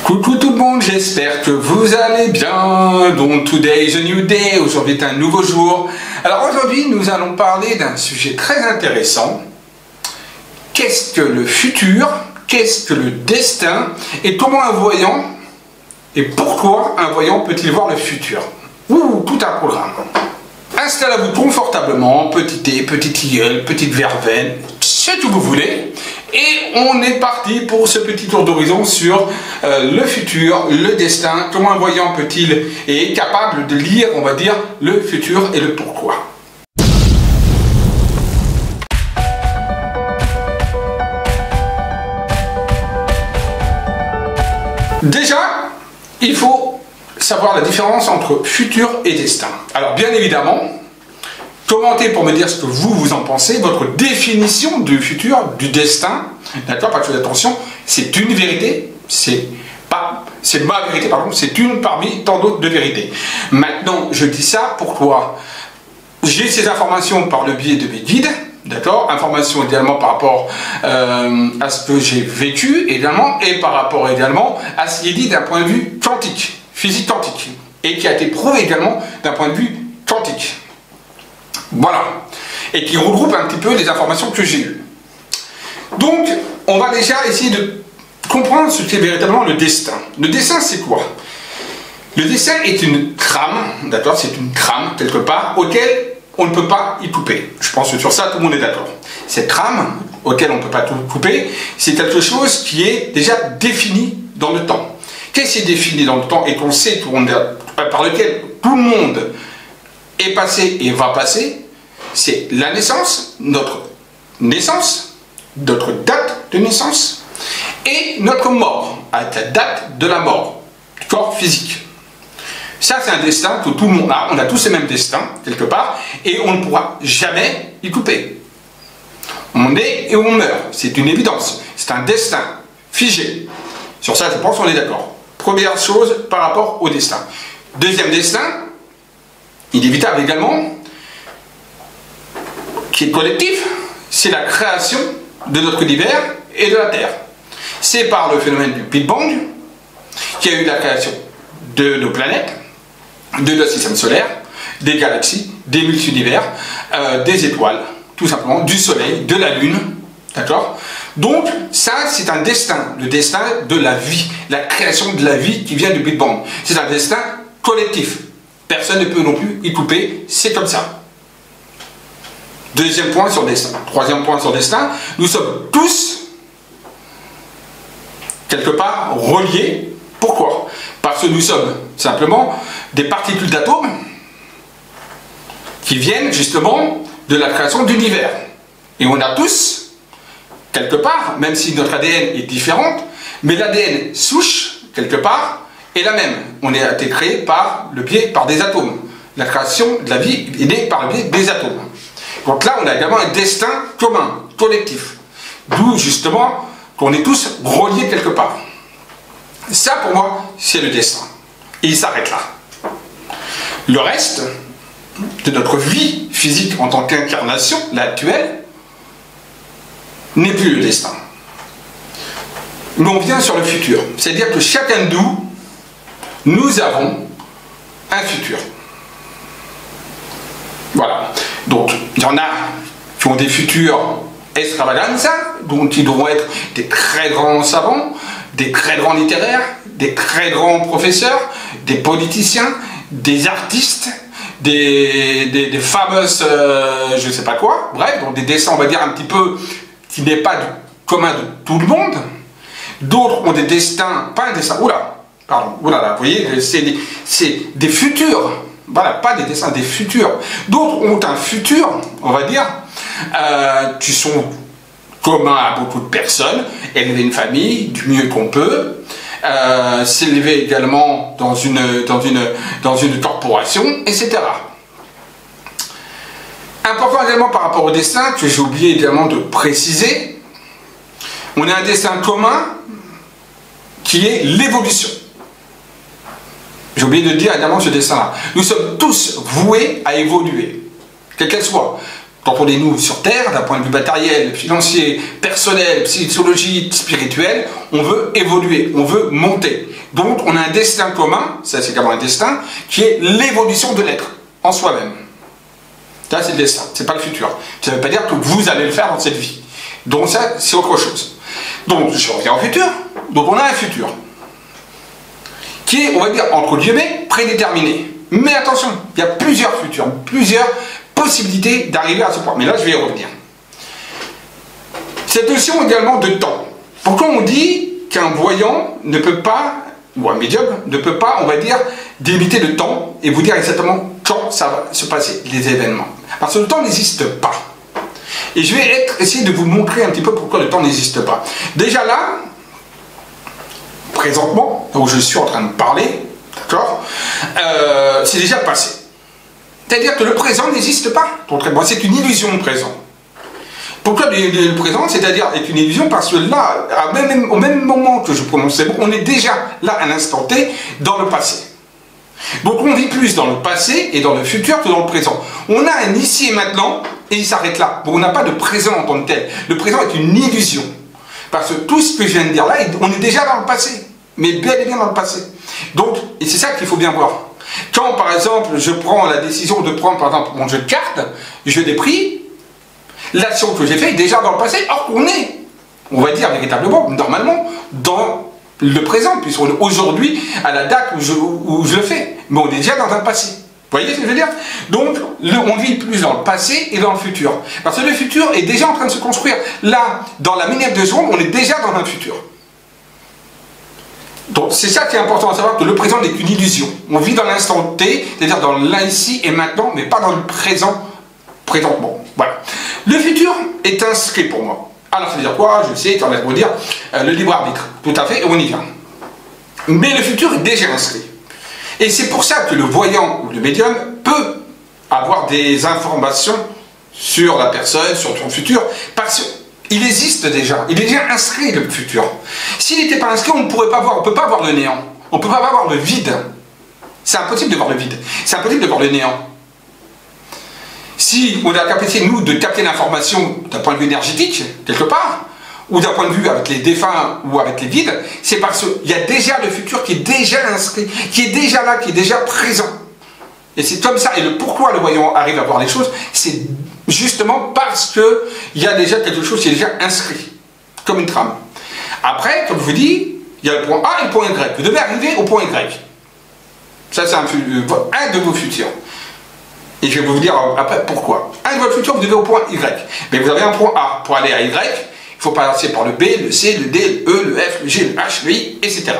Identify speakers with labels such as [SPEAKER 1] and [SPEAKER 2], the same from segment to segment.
[SPEAKER 1] Coucou tout le monde, j'espère que vous allez bien. Donc today is a new day, aujourd'hui est un nouveau jour. Alors aujourd'hui nous allons parler d'un sujet très intéressant. Qu'est-ce que le futur? Qu'est-ce que le destin? Et comment un voyant, et pourquoi un voyant peut-il voir le futur? Ouh, tout un programme. Installez-vous confortablement, petit thé, petite tilleul, petite verveine, ce que vous voulez. Et on est parti pour ce petit tour d'horizon sur le futur, le destin, comment un voyant peut-il et est capable de lire, on va dire, le futur et le pourquoi. Déjà, il faut savoir la différence entre futur et destin. Alors bien évidemment, commentez pour me dire ce que vous en pensez, votre définition du futur, du destin, d'accord, parce que attention, c'est une vérité, c'est ma vérité, pardon, c'est une parmi tant d'autres de vérités. Maintenant, je dis ça pourquoi j'ai ces informations par le biais de mes guides, d'accord, informations également par rapport à ce que j'ai vécu également, et par rapport également à ce qui est dit d'un point de vue quantique, physique quantique, et qui a été prouvé également d'un point de vue quantique. Voilà, et qui regroupe un petit peu les informations que j'ai eues. Donc, on va déjà essayer de comprendre ce qu'est véritablement le destin. Le destin, c'est quoi? Le destin est une trame, d'accord? C'est une trame, quelque part, auquel on ne peut pas y couper. Je pense que sur ça, tout le monde est d'accord. Cette trame, auquel on ne peut pas tout couper, c'est quelque chose qui est déjà défini dans le temps. Qu'est-ce qui est défini dans le temps et qu'on sait, par lequel tout le monde est passé et va passer, c'est la naissance, notre date de naissance et notre mort, à la date de la mort, du corps physique. Ça, c'est un destin que tout le monde a, on a tous le même destin, quelque part, et on ne pourra jamais y couper. On naît et on meurt, c'est une évidence, c'est un destin figé. Sur ça, je pense qu'on est d'accord. Première chose par rapport au destin. Deuxième destin, inévitable également, qui est collectif, c'est la création de notre univers et de la Terre. C'est par le phénomène du Big Bang qu'il y a eu la création de nos planètes, de notre système solaire, des galaxies, des multivers, des étoiles, tout simplement, du Soleil, de la Lune, d'accord? Donc, ça, c'est un destin, le destin de la vie, la création de la vie qui vient du Big Bang. C'est un destin collectif. Personne ne peut non plus y couper, c'est comme ça. Deuxième point sur destin. Troisième point sur destin, nous sommes tous, quelque part, reliés. Pourquoi? Parce que nous sommes simplement des particules d'atomes qui viennent justement de la création de l'univers. Et on a tous, quelque part, même si notre ADN est différent, mais l'ADN souche, quelque part, est la même. On a été créé par des atomes. La création de la vie est née par le biais des atomes. Donc là, on a également un destin commun, collectif. D'où justement qu'on est tous reliés quelque part. Ça, pour moi, c'est le destin. Et il s'arrête là. Le reste de notre vie physique en tant qu'incarnation, l'actuelle, n'est plus le destin. Mais on vient sur le futur. C'est-à-dire que chacun de nous avons un futur. Voilà. Donc, il y en a qui ont des futurs extravaganza, donc qui devront être des très grands savants, des très grands littéraires, des très grands professeurs, des politiciens, des artistes, des fameuses, je ne sais pas quoi, bref, donc des destins, on va dire, un petit peu, qui n'est pas du commun de tout le monde. D'autres ont des destins, pas un destin, oulala, vous voyez, c'est des futurs. Voilà, pas des destins, des futurs. D'autres ont un futur, on va dire, qui sont communs à beaucoup de personnes, élever une famille du mieux qu'on peut, s'élever également dans une corporation, etc. Important également par rapport au destin, que j'ai oublié également de préciser, on a un destin commun qui est l'évolution. J'ai oublié de dire également ce destin-là. Nous sommes tous voués à évoluer, quelle qu'elle soit. quand on est nous sur Terre, d'un point de vue matériel, financier, personnel, psychologique, spirituel, on veut évoluer, on veut monter. Donc on a un destin commun, ça c'est également un destin, qui est l'évolution de l'être en soi-même. Ça c'est le destin, c'est pas le futur. Ça ne veut pas dire que vous allez le faire dans cette vie. Donc ça c'est autre chose. Donc je reviens au futur, donc on a un futur qui est, on va dire, entre guillemets, prédéterminé. Mais attention, il y a plusieurs futurs, plusieurs possibilités d'arriver à ce point. Mais là, je vais y revenir. Cette notion également de temps. Pourquoi on dit qu'un voyant ne peut pas, ou un médium, ne peut pas, on va dire, délimiter le temps et vous dire exactement quand ça va se passer, les événements. Parce que le temps n'existe pas. Et je vais essayer de vous montrer un petit peu pourquoi le temps n'existe pas. Déjà là, présentement, où je suis en train de parler, d'accord, c'est déjà le passé. C'est-à-dire que le présent n'existe pas. C'est une illusion le présent. Pourquoi le présent, c'est-à-dire est une illusion? Parce que là, au même moment que je prononce ces mots, on est déjà là à l'instant T dans le passé. Donc on vit plus dans le passé et dans le futur que dans le présent. On a un ici et maintenant et il s'arrête là. Bon, on n'a pas de présent en tant que tel. Le présent est une illusion. Parce que tout ce que je viens de dire là, on est déjà dans le passé. Mais bel et bien dans le passé. Donc, et c'est ça qu'il faut bien voir. Quand, par exemple, je prends la décision de prendre, par exemple, mon jeu de cartes, je l'ai pris, l'action que j'ai faite est déjà dans le passé, or qu'on est, on va dire véritablement, normalement, dans le présent, puisqu'on est aujourd'hui à la date où je le fais. Mais on est déjà dans un passé. Vous voyez ce que je veux dire? Donc, on vit plus dans le passé et dans le futur. Parce que le futur est déjà en train de se construire. Là, dans la minute de seconde, on est déjà dans un futur. Donc, c'est ça qui est important à savoir, que le présent n'est qu'une illusion. On vit dans l'instant T, c'est-à-dire dans l'ici et maintenant, mais pas dans le présentement. Voilà. Le futur est inscrit pour moi. Alors, ça veut dire quoi? Je sais, tu vas me dire, le libre arbitre. Tout à fait, et on y vient. Mais le futur est déjà inscrit. Et c'est pour ça que le voyant ou le médium peut avoir des informations sur la personne, sur son futur, parce qu'il existe déjà, il est déjà inscrit le futur. S'il n'était pas inscrit, on ne pourrait pas voir, on ne peut pas voir le néant, on ne peut pas voir le vide. C'est impossible de voir le vide, c'est impossible de voir le néant. Si on a la capacité, nous, de capter l'information d'un point de vue énergétique, quelque part, ou d'un point de vue avec les défunts ou avec les vides, c'est parce qu'il y a déjà le futur qui est déjà inscrit, qui est déjà là, qui est déjà présent. Et c'est comme ça. Et le pourquoi le voyant arrive à voir les choses, c'est justement parce qu'il y a déjà quelque chose qui est déjà inscrit, comme une trame. Après, comme je vous dis, il y a le point A et le point Y. Vous devez arriver au point Y. Ça, c'est un de vos futurs. Et je vais vous dire après pourquoi. Un de vos futurs, vous devez au point Y. Mais vous avez un point A. Pour aller à Y, il faut passer par le B, le C, le D, le E, le F, le G, le H, le I, etc.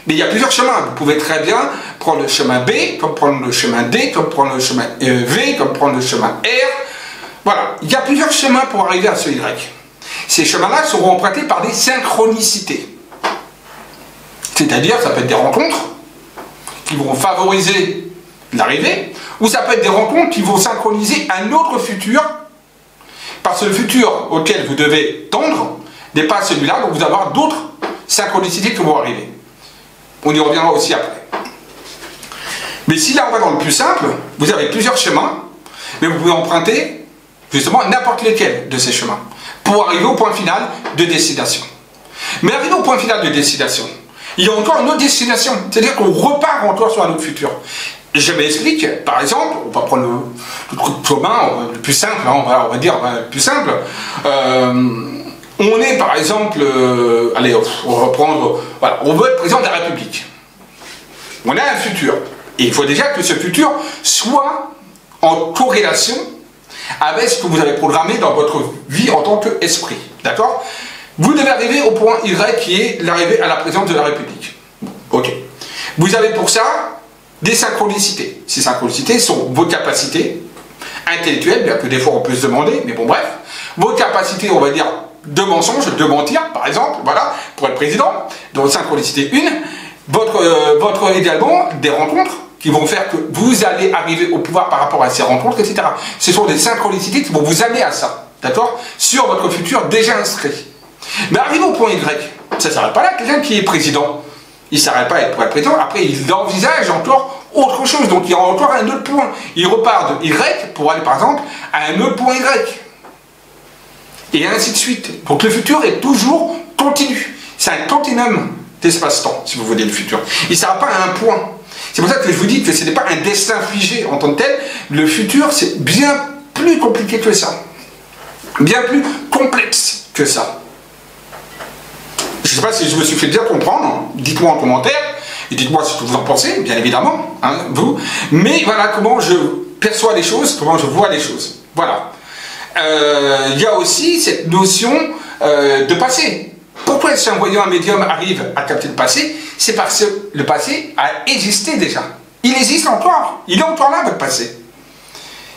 [SPEAKER 1] Mais il y a plusieurs chemins. Vous pouvez très bien prendre le chemin B, comme prendre le chemin D, comme prendre le chemin V, comme prendre le chemin R. Voilà. Il y a plusieurs chemins pour arriver à ce Y. Ces chemins-là seront empruntés par des synchronicités. C'est-à-dire, ça peut être des rencontres qui vont favoriser l'arrivée, ou ça peut être des rencontres qui vont synchroniser un autre futur. Parce que le futur auquel vous devez tendre n'est pas celui-là, donc vous allez avoir d'autres synchronicités qui vont arriver. On y reviendra aussi après. Mais si là on va dans le plus simple, vous avez plusieurs chemins, mais vous pouvez emprunter justement n'importe lequel de ces chemins pour arriver au point final de destination. Mais arriver au point final de destination, il y a encore une autre destination, c'est-à-dire qu'on repart encore sur un autre futur. Je m'explique, par exemple, on va prendre le commun, le plus simple, hein, on va dire le plus simple. On est par exemple, allez, on va reprendre, voilà, on veut être président de la République. On a un futur. Et il faut déjà que ce futur soit en corrélation avec ce que vous avez programmé dans votre vie en tant qu'esprit. D'accord? Vous devez arriver au point Y qui est l'arrivée à la présidence de la République. Ok. Vous avez pour ça des synchronicités. Ces synchronicités sont vos capacités intellectuelles, bien que des fois on peut se demander, mais bon bref, vos capacités, on va dire, de mensonge, de mentir, par exemple, voilà, pour être président, donc synchronicité 1, votre également des rencontres qui vont faire que vous allez arriver au pouvoir par rapport à ces rencontres, etc. Ce sont des synchronicités qui vont vous amener à ça, d'accord, sur votre futur déjà inscrit. Mais arrivé au point Y, ça ne s'arrête pas là, quelqu'un qui est président, il ne s'arrête pas pour être président, après il envisage encore autre chose. Donc il y a encore un autre point. Il repart de Y pour aller par exemple à un autre point Y. Et ainsi de suite. Donc le futur est toujours continu. C'est un continuum d'espace-temps, si vous voulez, le futur. Il ne sera pas à un point. C'est pour ça que je vous dis que ce n'est pas un destin figé en tant que tel. Le futur, c'est bien plus compliqué que ça. Bien plus complexe que ça. Je ne sais pas si je me suis fait bien comprendre. Dites-moi en commentaire. Et dites-moi ce que vous en pensez, bien évidemment, hein, vous. Mais voilà comment je perçois les choses, comment je vois les choses. Voilà. Il y a aussi cette notion de passé. Pourquoi est-ce qu'un voyant, un médium arrive à capter le passé? C'est parce que le passé a existé déjà. Il existe encore. Il est encore là, votre passé.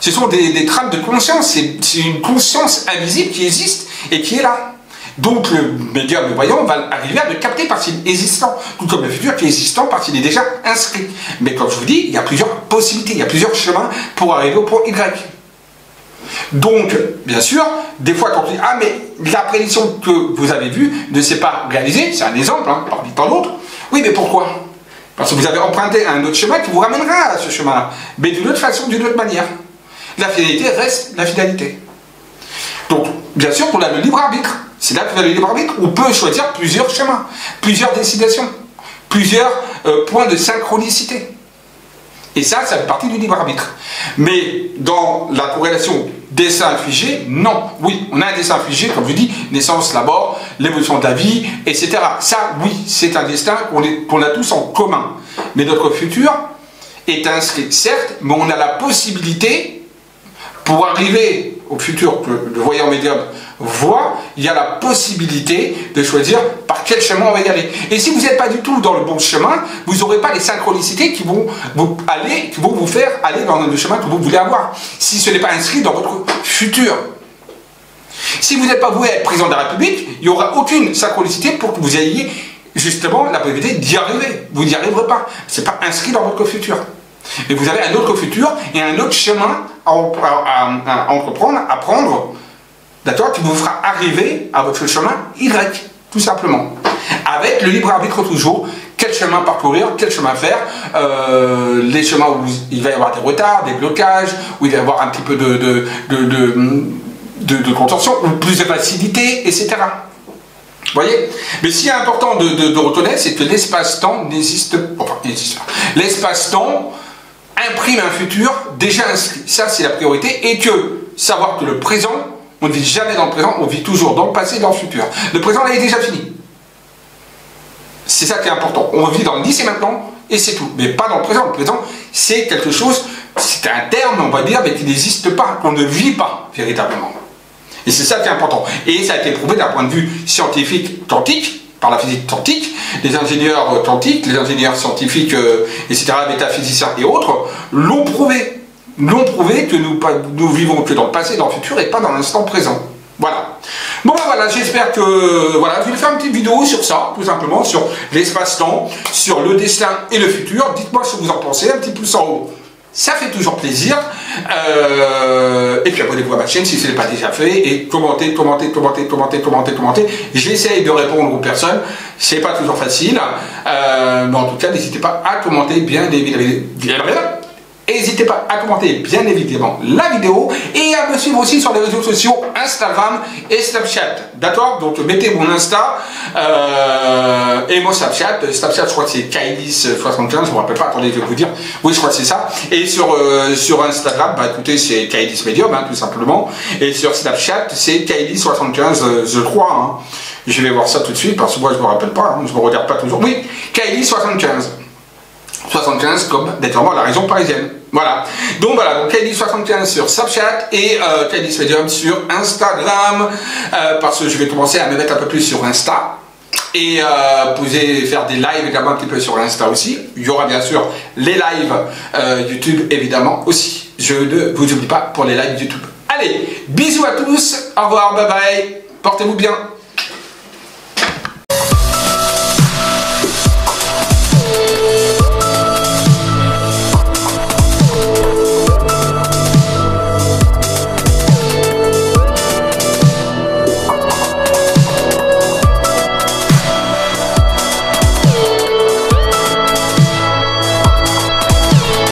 [SPEAKER 1] Ce sont des trames de conscience. C'est une conscience invisible qui existe et qui est là. Donc le médium, le voyant, va arriver à le capter parce qu'il est existant. Tout comme le futur qui est existant parce qu'il est déjà inscrit. Mais comme je vous dis, il y a plusieurs possibilités, il y a plusieurs chemins pour arriver au point Y. Donc, bien sûr, des fois quand on dit « Ah, mais la prédiction que vous avez vue ne s'est pas réalisée », c'est un exemple, hein, parmi tant d'autres. Oui, mais pourquoi? Parce que vous avez emprunté un autre chemin qui vous ramènera à ce chemin-là. Mais d'une autre façon, d'une autre manière. La finalité reste la finalité. Donc, bien sûr, on a le libre arbitre. C'est là que vous avez le libre arbitre. On peut choisir plusieurs chemins, plusieurs destinations, plusieurs points de synchronicité. Et ça fait partie du libre arbitre. Mais dans la corrélation destin figé, non. Oui, on a un destin figé, comme je dis, naissance, la mort, l'évolution de la vie, etc. Ça, oui, c'est un destin qu'on a tous en commun. Mais notre futur est inscrit, certes, mais on a la possibilité, pour arriver au futur que le voyant médium voit, il y a la possibilité de choisir par quel chemin on va y aller. Et si vous n'êtes pas du tout dans le bon chemin, vous n'aurez pas les synchronicités qui vont vous faire aller dans le chemin que vous voulez avoir. Si ce n'est pas inscrit dans votre futur. Si vous n'êtes pas voué à être président de la République, il n'y aura aucune synchronicité pour que vous ayez justement la possibilité d'y arriver. Vous n'y arriverez pas. Ce n'est pas inscrit dans votre futur. Mais vous avez un autre futur et un autre chemin à entreprendre, à prendre, d'accord, qui vous fera arriver à votre chemin Y, tout simplement. Avec le libre arbitre toujours, quel chemin parcourir, quel chemin faire, les chemins où il va y avoir des retards, des blocages, où il va y avoir un petit peu de contention, ou plus de facilité, etc. Vous voyez? Mais ce qui est important de reconnaître, c'est que l'espace-temps n'existe pas. Enfin, l'espace-temps imprime un futur déjà inscrit. Ça, c'est la priorité. Et que savoir que le présent, on ne vit jamais dans le présent, on vit toujours dans le passé et dans le futur. Le présent, là, est déjà fini. C'est ça qui est important. On vit dans le ici et maintenant, et c'est tout. Mais pas dans le présent. Le présent, c'est quelque chose, c'est un terme, on va dire, mais qui n'existe pas, qu'on ne vit pas, véritablement. Et c'est ça qui est important. Et ça a été prouvé d'un point de vue scientifique quantique, par la physique quantique. Les ingénieurs quantiques, les ingénieurs scientifiques, etc., métaphysiciens et autres, l'ont prouvé. L'ont prouvé que nous vivons que dans le passé, dans le futur, et pas dans l'instant présent. Voilà. Bon ben voilà, j'espère que... Voilà, je vais faire une petite vidéo sur ça, tout simplement, sur l'espace-temps, sur le destin et le futur. Dites-moi ce que vous en pensez, un petit pouce en haut. Ça fait toujours plaisir. Et puis abonnez-vous à ma chaîne si ce n'est pas déjà fait. Et commentez. J'essaye de répondre aux personnes. C'est pas toujours facile. Mais en tout cas, n'hésitez pas à commenter bien évidemment. N'hésitez pas à commenter bien évidemment la vidéo et à me suivre aussi sur les réseaux sociaux Instagram et Snapchat. D'accord? Donc mettez mon Insta et mon Snapchat. Snapchat, je crois que c'est Kailis75, je ne me rappelle pas, attendez, je vais vous dire. Oui, je crois que c'est ça. Et sur Instagram, bah écoutez, c'est Kailis Medium, hein, tout simplement. Et sur Snapchat, c'est Kailis75, je crois. Hein. Je vais voir ça tout de suite parce que moi je ne me rappelle pas, hein, je ne me regarde pas toujours. Oui, Kailis75. 75 comme naturellement la région parisienne. Voilà. Donc voilà, donc Kailis75 sur Snapchat et Kailis Medium sur Instagram. Parce que je vais commencer à me mettre un peu plus sur Insta. Et faire des lives également un petit peu sur Insta aussi. Il y aura bien sûr les lives YouTube évidemment aussi. Je ne vous oublie pas pour les lives YouTube. Allez, bisous à tous, au revoir, bye bye, portez-vous bien.